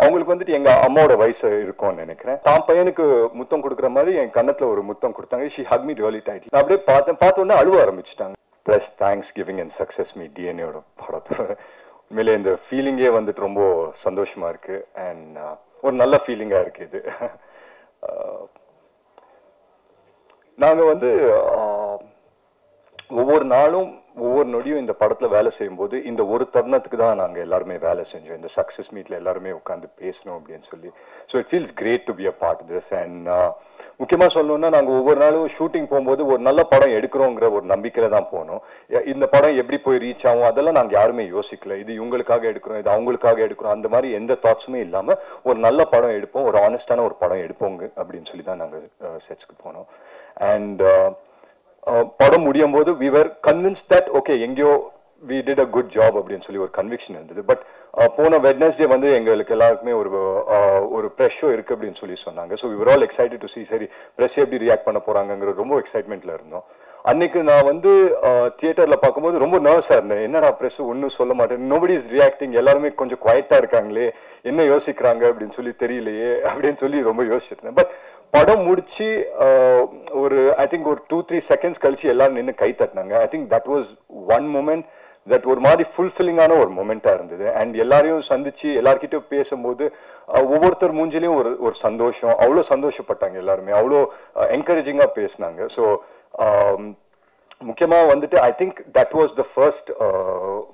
அவங்களுக்கு வந்துட்டு எங்க அம்மாவோட வயசு இருக்கும்னு நினைக்கிறேன். தான் பையனுக்கு முத்தம் கொடுக்குற மாதிரி என் கன்னத்துல ஒரு முத்தம் கொடுத்தாங்க. She hug me really tightly. நான் அப்படியே பார்த்த உடனே அழுவ ஆரம்பிச்சுட்டாங்க. Plus thanks giving and success me டிஎன்ஏவோட படத்தோட உண்மையிலே இந்த ஃபீலிங்கே வந்துட்டு ரொம்ப சந்தோஷமா இருக்கு. அண்ட் ஒரு நல்ல ஃபீலிங்கா இருக்கு இது. நாங்க வந்து ஒவ்வொரு நாளும் ஒவ்வொரு நொடியும் இந்த படத்துல வேலை செய்யும்போது இந்த ஒரு தருணத்துக்கு தான் நாங்க எல்லாருமே வேலை செஞ்சோம். இந்த சக்சஸ் மீட்ல எல்லாருமே உட்காந்து பேசணும் அப்படின்னு சொல்லி. So it feels great to be a part of this. And முக்கியமா சொல்லணும்னா நாங்க ஒவ்வொரு நாளும் ஷூட்டிங் போகும்போது ஒரு நல்ல படம் எடுக்கிறோங்கிற ஒரு நம்பிக்கையில தான் போனோம். இந்த படம் எப்படி போய் ரீச் ஆகும் அதெல்லாம் நாங்க யாருமே யோசிக்கல. இது இவங்களுக்காக எடுக்கிறோம், இது அவங்களுக்காக எடுக்கிறோம், அந்த மாதிரி எந்த தாட்ஸுமே இல்லாம ஒரு நல்ல படம் எடுப்போம், ஒரு ஆனஸ்டான ஒரு படம் எடுப்போங்க அப்படின்னு சொல்லி தான் நாங்க செட்ஸ்க்கு போனோம். அண்ட் படம் முடியும் போது we were convinced that okay எங்கேயோ we did a good job அப்படின்னு சொல்லி ஒரு கன்விக்ஷன் இருந்தது. பட் போன வெட்னஸ்டே வந்து எங்களுக்கு எல்லாருக்குமே ஒரு ப்ரெஷ் ஷோ இருக்கு அப்படின்னு சொல்லி சொன்னாங்க. So we were all excited to see சரி ப்ரெஸ் எப்படி ரியாக்ட் பண்ண போறாங்கிற ரொம்ப எக்ஸைட்மெண்ட்ல இருந்தோம். அன்னைக்கு நான் வந்து தியேட்டர்ல பார்க்கும்போது ரொம்ப நர்வஸா இருந்தேன். என்னடா ப்ரெஸ் ஒன்னும் சொல்ல மாட்டேன், நோபடி இஸ் ரியாக்டிங், எல்லாருமே கொஞ்சம் குவைட்டா இருக்காங்களே, என்ன யோசிக்கிறாங்க அப்படின்னு சொல்லி தெரியலையே அப்படின்னு சொல்லி ரொம்ப யோசிச்சிருந்தேன். பட் படம் முடிச்சு ஒரு ஐ திங்க் ஒரு 2-3 செகண்ட்ஸ் கழிச்சு எல்லாரும் நின்று கை தட்டினாங்க. I think that was one moment that ஒரு மாதிரி ஃபுல்ஃபில்லிங்கான ஒரு மொமெண்டா இருந்தது. அண்ட் எல்லாரையும் சந்திச்சு எல்லார்கிட்டையும் பேசும்போது ஒவ்வொருத்தர் மூஞ்சிலையும் ஒரு சந்தோஷம், அவ்வளோ சந்தோஷப்பட்டாங்க எல்லாருமே, அவ்வளோ என்கரேஜிங்கா பேசினாங்க. ஸோ முக்கியமா வந்துட்டு ஐ think that was the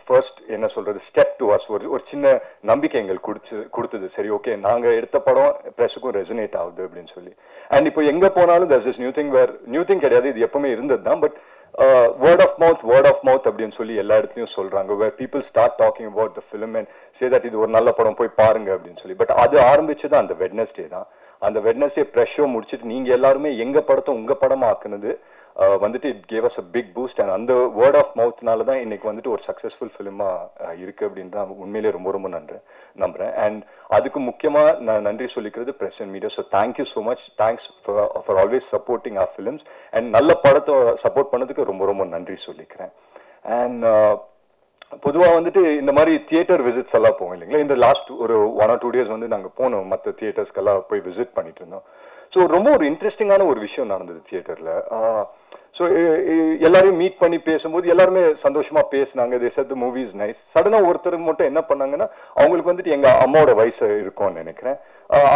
first என்ன சொல்றது ஸ்டெப் டு அஸ். ஒரு சின்ன நம்பிக்கை எங்களுக்கு கொடுத்தது. சரி ஓகே நாங்க எடுத்த படம் பிரஸுக்கும் ரெசனேட் ஆகுது அப்படின்னு சொல்லி. அண்ட் இப்போ எங்க போனாலும் there's this நியூ திங் கிடையாது, இது எப்பவுமே இருந்தது தான். பட் word of mouth அப்படின்னு சொல்லி எல்லா இடத்துலயும் சொல்றாங்க. where people start talking about the film and say that இது ஒரு நல்ல படம் போய் பாருங்க அப்படின்னு சொல்லி. பட் அது ஆரம்பிச்சது அந்த வெட்னஸ்டே தான். அந்த வெட்னஸ்டே ப்ரெஷ் ஷோ முடிச்சுட்டு நீங்க எல்லாருமே எங்க படத்தை உங்க படமா ஆக்குனது வந்துட்டு it gave us a big boost. And அந்த வேர்ட் ஆஃப் மவுத்னால தான் இன்னைக்கு வந்துட்டு ஒரு சக்சஸ்ஃபுல் ஃபிலிமா இருக்கு அப்படின்ற உண்மையிலே ரொம்ப ரொம்ப நம்புறேன். அண்ட் அதுக்கு முக்கியமா நான் நன்றி சொல்லிக்கிறது press and media. So thank you so much, thanks for always supporting our films. And நல்ல படத்தை சப்போர்ட் பண்ணதுக்கு ரொம்ப ரொம்ப நன்றி சொல்லிக்கிறேன். அண்ட் பொதுவா வந்துட்டு இந்த மாதிரி தியேட்டர் விசிட்ஸ் எல்லாம் போவோம் இல்லைங்களா. இந்த லாஸ்ட் ஒரு 1 or 2 days வந்து நாங்க போனோம், மற்ற தியேட்டர்ஸ்க்கெல்லாம் போய் விசிட் பண்ணிட்டு இருந்தோம். ஸோ ரொம்ப ஒரு இன்ட்ரெஸ்டிங்கான ஒரு விஷயம் நடந்தது தியேட்டர்ல. ஸோ எல்லாரையும் மீட் பண்ணி பேசும்போது எல்லாருமே சந்தோஷமா பேசினாங்க. they said the movie is nice. சடனா ஒருத்தர் மட்டும் என்ன பண்ணாங்கன்னா அவங்களுக்கு வந்துட்டு எங்க அம்மாவோட வயசு இருக்கும்னு நினைக்கிறேன்,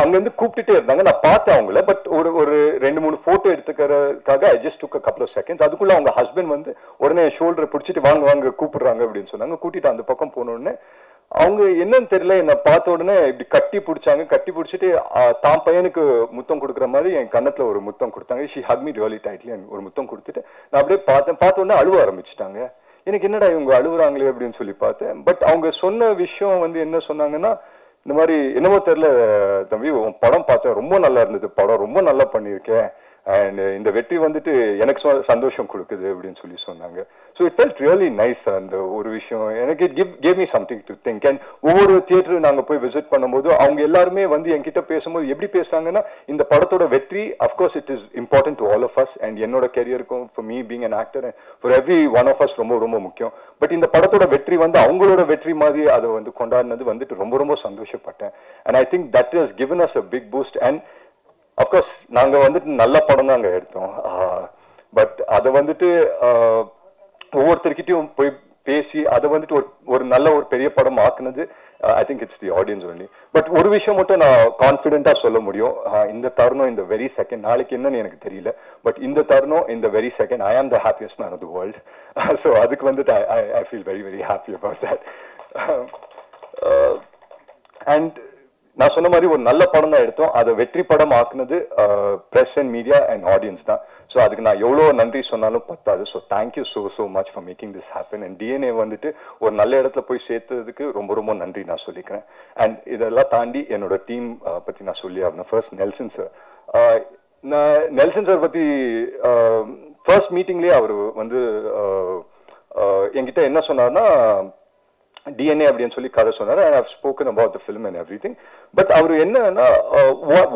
அங்கிருந்து கூப்பிட்டுட்டே இருந்தாங்க. நான் பார்த்தேன் அவங்கள. பட் ஒரு 2-3 photo எடுத்துக்கிறதுக்காக I just took a couple of seconds. அதுக்குள்ள அவங்க ஹஸ்பண்ட் வந்து உடனே ஷோல்டரை பிடிச்சிட்டு வாங்க கூப்பிடுறாங்க அப்படின்னு சொன்னாங்க. கூட்டிட்டு அந்த பக்கம் போனோடனே அவங்க என்னன்னு தெரியல, என்னை பார்த்த உடனே இப்படி கட்டி பிடிச்சிட்டு தான் பையனுக்கு முத்தம் கொடுக்குற மாதிரி என் கன்னத்துல ஒரு முத்தம் கொடுத்தாங்க. She hug me really tightly ஒரு முத்தம் கொடுத்துட்டு நான் அப்படியே பார்த்த உடனே அழுவ ஆரம்பிச்சுட்டாங்க. எனக்கு என்னடா இவங்க அழுகுறாங்களே அப்படின்னு சொல்லி பார்த்தேன். பட் அவங்க சொன்ன விஷயம் வந்து என்ன சொன்னாங்கன்னா, இந்த மாதிரி என்னமோ தெரியல தம்பி உன் படம் பார்த்தேன், ரொம்ப நல்லா இருந்தது, படம் ரொம்ப நல்லா பண்ணியிருக்கேன், அண்ட் இந்த வெற்றி வந்துட்டு எனக்கு சந்தோஷம் கொடுக்குது அப்படின்னு சொல்லி சொன்னாங்க. So it felt really nice. அந்த ஒரு விஷயம் எனக்கு gave me something to think. And ஒவ்வொரு தியேட்டரும் நாங்கள் போய் விசிட் பண்ணும்போது அவங்க எல்லாருமே வந்து என்கிட்ட பேசும்போது எப்படி பேசுறாங்கன்னா, இந்த படத்தோட வெற்றி of course it is important to all of us. And என்னோட கெரியருக்கும் for me being an actor and for every one of us ரொம்ப ரொம்ப முக்கியம். பட் இந்த படத்தோட வெற்றி வந்து அவங்களோட வெற்றி மாதிரி அதை வந்து கொண்டாடினது வந்துட்டு ரொம்ப ரொம்ப சந்தோஷப்பட்டேன். And I think that is given us a big boost. And of course நாங்க வந்துட்டு நல்ல படம் தான் அங்க எடுத்தோம். பட் அதை வந்துட்டு ஒவ்வொருத்தர்கிட்டையும் போய் பேசி அதை வந்துட்டு ஒரு நல்ல ஒரு பெரிய படம் ஆக்குனது I think it's the audience only. But ஒரு விஷயம் மட்டும் நான் கான்ஃபிடென்ட்டா சொல்ல முடியும், இந்த தருணம் இந்த வெரி செகண்ட், நாளைக்கு என்னன்னு எனக்கு தெரியல, பட் இந்த தருணம் இந்த very second I am the happiest man of the world. So அதுக்கு வந்துட்டு I feel very very happy about that. And நான் சொன்ன மாதிரி ஒரு நல்ல படம் தான் எடுத்தோம், அதை வெற்றி படம் ஆக்குனது press and media and audience தான். ஸோ அதுக்கு நான் எவ்வளோ நன்றி சொன்னாலும் பத்தாது. So thank you so much for making this happen. And DNA வந்துட்டு ஒரு நல்ல இடத்துல போய் சேர்த்ததுக்கு ரொம்ப ரொம்ப நன்றி நான் சொல்லிக்கிறேன். அண்ட் இதெல்லாம் தாண்டி என்னோட டீம் பற்றி நான் சொல்லி ஆகணும். First Nelson sir. நான் நெல்சன் சார் பற்றி ஃபர்ஸ்ட் மீட்டிங்லேயே அவர் வந்து என்கிட்ட என்ன சொன்னார்னா, டிஎன்ஏ அப்படின்னு சொல்லி கதை சொன்னார். I have spoken about the film and everything. But அவர் என்னன்னா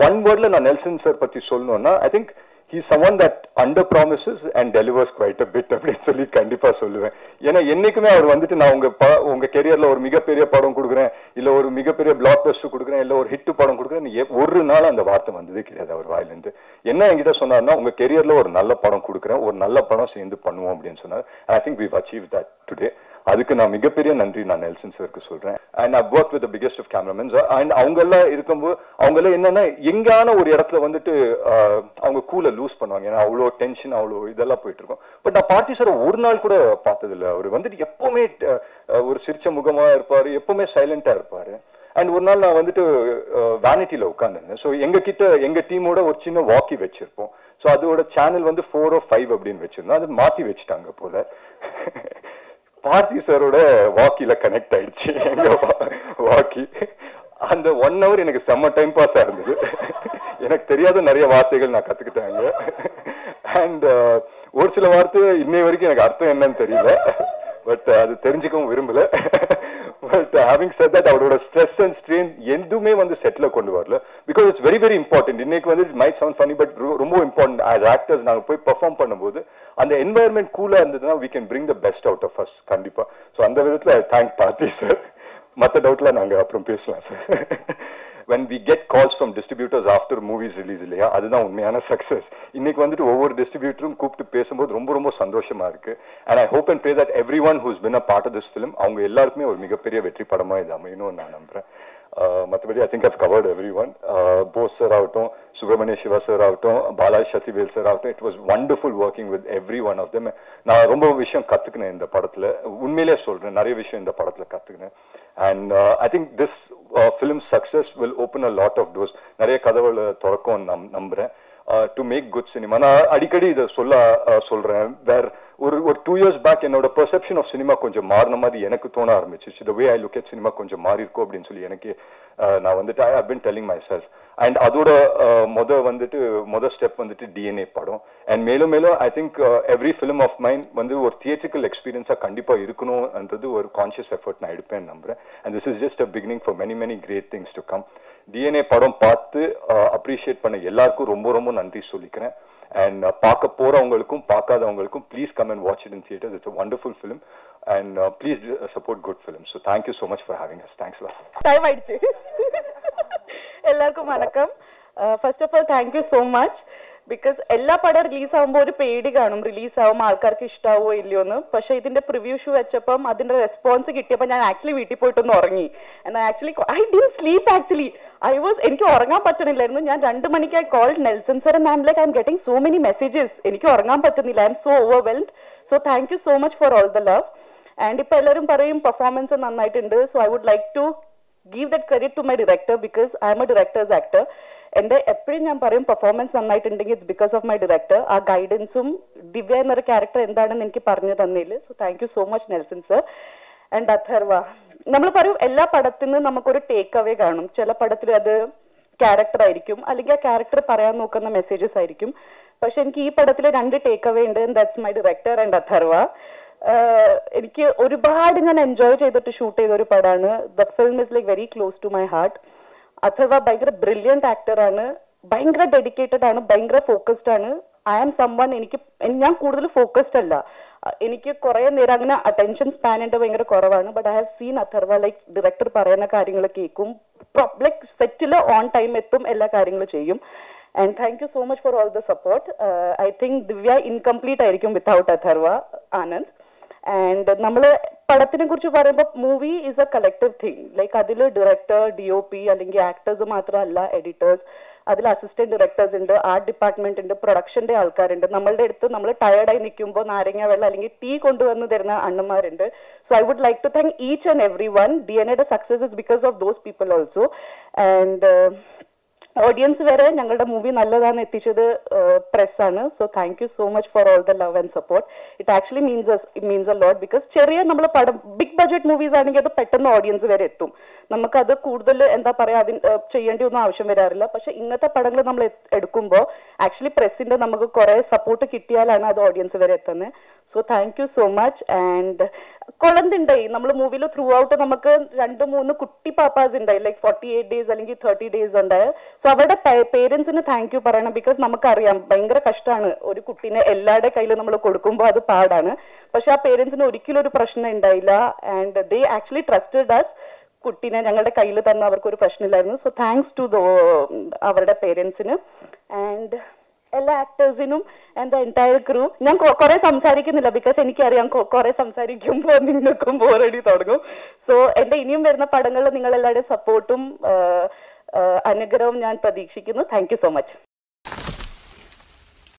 ஒன் வேர்ட்ல நான் நெல்சன் சார் பற்றி சொல்லணும்னா, I think he's someone that under promises and delivers quite a bit அப்படின்னு சொல்லி கண்டிப்பா சொல்லுவேன். ஏன்னா என்னைக்குமே அவர் வந்துட்டு நான் உங்க கெரியர்ல ஒரு மிகப்பெரிய படம் கொடுக்குறேன், இல்ல ஒரு மிகப்பெரிய பிளாக் பஸ்டர் கொடுக்குறேன், இல்ல ஒரு ஹிட் படம் கொடுக்குறேன், ஒரு நாள் அந்த வார்த்தை வந்ததே கிடையாது அவர் வாயிலிருந்து. என்ன என்கிட்ட சொன்னார்னா உங்க கெரியர்ல ஒரு நல்ல படம் கொடுக்குறேன், ஒரு நல்ல படம் சேர்ந்து பண்ணுவோம் அப்படின்னு சொன்னார். I think we've achieved that today. அதுக்கு நான் மிகப்பெரிய நன்றி நான் நெல்சன் சாருக்கு சொல்றேன். And I work with the biggest of cameramans. And அவங்க எல்லாம் இருக்கும்போது அவங்க எல்லாம் என்னன்னா எங்கான ஒரு இடத்துல வந்துட்டு அவங்க கூல லூஸ் பண்ணுவாங்க. ஏன்னா அவ்வளோ டென்ஷன் அவ்வளோ இதெல்லாம் போயிட்டு இருக்கும். பட் நான் பார்த்தி சார் ஒரு நாள் கூட பார்த்தது இல்லை. அவர் வந்துட்டு எப்பவுமே ஒரு சிரிச்ச முகமா இருப்பாரு, எப்பவுமே சைலண்டா இருப்பாரு. அண்ட் ஒரு நாள் நான் வந்துட்டு வேனிட்டியில உட்காந்துருந்தேன். ஸோ எங்க டீமோட ஒரு சின்ன வாக்கி வச்சிருப்போம். ஸோ அதோட சேனல் வந்து 4 or 5 அப்படின்னு வச்சிருந்தோம். அது மாத்தி வச்சுட்டாங்க போல. பார்த்தி சாரோட வாக்கில கனெக்ட் ஆயிடுச்சு எங்க வாக்கி. அந்த 1 hour எனக்கு செம்ம டைம் பாஸா இருந்தது. எனக்கு தெரியாத நிறைய வார்த்தைகள் நான் கத்துக்கிட்டாங்க. அண்ட் ஒரு சில வார்த்தை இன்னை வரைக்கும் எனக்கு அர்த்தம் என்னன்னு தெரியல. பட் அது தெரிஞ்சுக்கவும் விரும்பல. பட் ஹேவிங் செட் தட் அவரோட ஸ்ட்ரெஸ் அண்ட் ஸ்ட்ரெயின் எதுவுமே வந்து செட்ல கொண்டு வரல. Because it's very very important. இன்னைக்கு வந்து it might sound funny but ரொம்ப இம்பார்ட்டன்ட். ஆஸ் ஆக்டர்ஸ் நாங்கள் போய் பெர்ஃபார்ம் பண்ணும்போது அந்த என்வாயர்மெண்ட் கூலா இருந்ததுன்னா we can bring the best out of us கண்டிப்பா. ஸோ அந்த விதத்துல தேங்க் பார்த்தி சார். மற்ற டவுட்ல நாங்க அப்புறம் பேசலாம் sir. when we get calls from distributors after movies release இல்லையா, அதுதான் உண்மையான சக்சஸ். இன்னைக்கு வந்துட்டு ஒவ்வொரு டிஸ்ட்ரிபியூட்டரும் கூப்பிட்டு பேசும்போது ரொம்ப ரொம்ப சந்தோஷமா இருக்கு. and I hope and pray that everyone who's been a part of this film அவங்க எல்லாருக்குமே ஒரு மிகப்பெரிய வெற்றி படமா இது அமையணும்னு நான் நம்புறேன். மற்றபடி I think I've covered everyone. Bose sir ஆகட்டும், சுப்பிரமணிய சிவா சார் ஆகட்டும், பாலாஜி சக்திவேல் சார் ஆகட்டும், it was wonderful working with every one of them. நான் ரொம்ப விஷயம் கத்துக்கினேன் இந்த படத்துல. உண்மையிலே சொல்றேன், நிறைய விஷயம் இந்த படத்துல கத்துக்கினேன். And I think this film's success will open a lot of doors. நிறைய கதவுகளை திறக்கும் நம்புறேன். To make good cinema. நான் அடிக்கடி இதை சொல்றேன். வேற ஒரு 2 years பேக் என்னோட பெர்செப்ஷன் ஆஃப் சினிமா கொஞ்சம் மாறின மாதிரி எனக்கு தோண ஆரம்பிச்சிச்சு. The way I look at cinema கொஞ்சம் மாறி இருக்கும் அப்படின்னு சொல்லி எனக்கு நான் வந்துட்டு I have been telling myself. And அதோட மொத ஸ்டெப் வந்துட்டு டிஎன்ஏ படம். அண்ட் மேலும் மேலும் I think every film of mind வந்து ஒரு தியேட்ரிக்கல் எக்ஸ்பீரியன்ஸா கண்டிப்பா இருக்கணும்ன்றது ஒரு கான்ஷியஸ் எஃபர்ட் நான் எடுப்பேன் நம்புறேன். And this is just a beginning for many many great things to come. DNA படம் பார்த்து அப்ரிஷியேட் பண்ண எல்லாருக்கும் ரொம்ப ரொம்ப நன்றி சொல்லிக்கிறேன். அண்ட் பார்க்க போறவங்களுக்கும் பார்க்காதவங்களுக்கும் please come and watch it in theatres. It's a wonderful film and please support good films. So thank you so much for having us. Thanks a lot. Time ஆயிடுச்சு. எல்லாருக்கும் வணக்கம். First of all thank you so much because എല്ലാ പടം release ആവുമ്പോൾ ഒരു പേടി കാണും, release ആവുമ്പോൾ ആൾക്കാർക്ക് ഇഷ്ടാവോ ഇല്ലയോ എന്ന്. പക്ഷെ ഇതിന്റെ പ്രിവ്യൂ ഷോ വെച്ചപ്പം അതിന്റെ റെസ്പോൺസ് കിട്ടിയപ്പോൾ ഞാൻ ആക്ച്വലി വീട്ടിൽ പോയിട്ടൊന്ന് ഉറങ്ങി. I didn't sleep actually. എനിക്ക് ഉറങ്ങാൻ പറ്റണില്ലായിരുന്നു. ഞാൻ 2 മണിക്ക് I called Nelson sir and I'm like I'm getting so many messages. എനിക്ക് ഉറങ്ങാൻ പറ്റുന്നില്ല. I'm so overwhelmed. So thank you so much for all the love. And ഇപ്പൊ എല്ലാവരും പറയും പെർഫോമൻസ് നന്നായിട്ടുണ്ട്. So I would like to give that credit to my director because I am a director's actor. എൻ്റെ എപ്പോഴും ഞാൻ പറയും performance നന്നായിട്ടുണ്ടെങ്കിൽ it's because of my director. ആ ഗൈഡൻസും ദിവ്യ എന്നൊരു ക്യാരക്ടർ എന്താണെന്ന് എനിക്ക് പറഞ്ഞു തന്നതിൽ. So thank you so much Nelson sir. And Atharva, നമ്മൾ പറയും എല്ലാ പടത്തിൽ നിന്ന് നമുക്കൊരു ടേക്ക് അവേ കാണും. ചില പടത്തിൽ അത് ക്യാരക്ടർ ആയിരിക്കും, അല്ലെങ്കിൽ ആ ക്യാരക്ടർ പറയാൻ നോക്കുന്ന മെസ്സേജസ് ആയിരിക്കും. പക്ഷെ എനിക്ക് ഈ പടത്തിൽ 2 ടേക്ക് അവേ ഉണ്ട്. That's my director and Atharva. എനിക്ക് ഒരുപാട് ഞാൻ എൻജോയ് ചെയ്തിട്ട് ഷൂട്ട് ചെയ്ത ഒരു പടമാണ്. The film is like very close to my heart. Atharva ഭയങ്കര ബ്രില്യൻറ്റ് ആക്ടറാണ്, ഭയങ്കര ഡെഡിക്കേറ്റഡ് ആണ്, ഭയങ്കര ഫോക്കസ്ഡ് ആണ്. ഐ ആം സംവൺ, ഞാൻ കൂടുതൽ ഫോക്കസ്ഡ് അല്ല. എനിക്ക് കുറെ നേരം അങ്ങനെ അറ്റൻഷൻ സ്പാൻ എൻ്റെ ഭയങ്കര കുറവാണ്. But I have seen Atharva like director പറയുന്ന കാര്യങ്ങൾ കേൾക്കും, ലൈക്ക് സെറ്റിൽ ഓൺ ടൈം എത്തും, എല്ലാ കാര്യങ്ങളും ചെയ്യും. And thank you so much for all the support. I think Divya incomplete ആയിരിക്കും വിത്തൗട്ട് അഥർവ, ആനന്ദ്. ആൻഡ് നമ്മൾ പടത്തിനെ കുറിച്ച് പറയുമ്പോൾ movie is A collective thing. Like അതിൽ ഡയറക്ടർ, DOP അല്ലെങ്കിൽ ആക്ടേഴ്സ് മാത്രമല്ല, എഡിറ്റേഴ്സ്, അതിൽ അസിസ്റ്റന്റ് ഡയറക്ടേഴ്സ് ഉണ്ട്, ആർട്ട് ഡിപ്പാർട്ട്മെന്റ് ഉണ്ട്, പ്രൊഡക്ഷന്റെ ആൾക്കാരുണ്ട്. നമ്മളുടെ അടുത്ത് നമ്മൾ ടയർഡായി നിൽക്കുമ്പോൾ നാരങ്ങ വെള്ളം അല്ലെങ്കിൽ ടീ കൊണ്ടുവന്ന് തരുന്ന അണ്ണന്മാരുണ്ട്. So I would like to thank each and every one. DNA success is because of those people also. And audience വരെ ഞങ്ങളുടെ മൂവി നല്ലതാണെന്ന് എത്തിച്ചത് പ്രസ്സാണ്. So thank you so much for all the love and support. It actually means a lot because ചെറിയ നമ്മൾ പടം big budget movies ആണെങ്കിൽ അത് പെട്ടെന്ന് ഓഡിയൻസ് വരെ എത്തും. നമുക്കത് കൂടുതൽ എന്താ പറയുക ചെയ്യേണ്ടി ഒന്നും ആവശ്യം വരാറില്ല. പക്ഷെ ഇങ്ങനത്തെ പടങ്ങൾ നമ്മൾ എടുക്കുമ്പോൾ ആക്ച്വലി പ്രസ്സിന്റെ നമുക്ക് കുറെ സപ്പോർട്ട് കിട്ടിയാലാണ് അത് ഓഡിയൻസ് വരെ എത്തുന്നത്. So thank you so much. And കൊളന്തുണ്ടായി നമ്മൾ മൂവിയിൽ ത്രൂ ഔട്ട് നമുക്ക് 2-3 കുട്ടി പാപ്പാസ് ഉണ്ടായി ലൈക്ക് 48 days അല്ലെങ്കിൽ 30 days ഉണ്ടായി. സോ അവരുടെ പേരൻസിന് താങ്ക് യു പറയണം. ബിക്കോസ് നമുക്കറിയാം ഭയങ്കര കഷ്ടമാണ് ഒരു കുട്ടീനെ എല്ലാവരുടെ കയ്യിൽ നമ്മൾ കൊടുക്കുമ്പോൾ അത് പാടാണ്. പക്ഷെ ആ പേരൻസിന് ഒരിക്കലും ഒരു പ്രശ്നം ഉണ്ടായില്ല. And they actually trusted us. കുട്ടീനെ ഞങ്ങളുടെ കയ്യിൽ തന്ന അവർക്കൊരു പ്രശ്നമില്ലായിരുന്നു. സോ താങ്ക്സ് ടു അവരുടെ പേരൻസിന് ആൻഡ് എല്ലാ ആക്ടേഴ്സിനും ആൻഡ് ദ എൻറ്റയർ ക്രൂ. ഞാൻ കുറെ സംസാരിക്കുന്നില്ല ബിക്കോസ് എനിക്കറിയാം കുറെ സംസാരിക്കുമ്പോൾ നിങ്ങൾക്കും ബോറടി തുടങ്ങും. സോ എൻ്റെ ഇനിയും വരുന്ന പടങ്ങളിൽ നിങ്ങളെല്ലാവരുടെയും സപ്പോർട്ടും അനുഗ്രഹവും ഞാൻ പ്രതീക്ഷിക്കുന്നു. Thank you so much.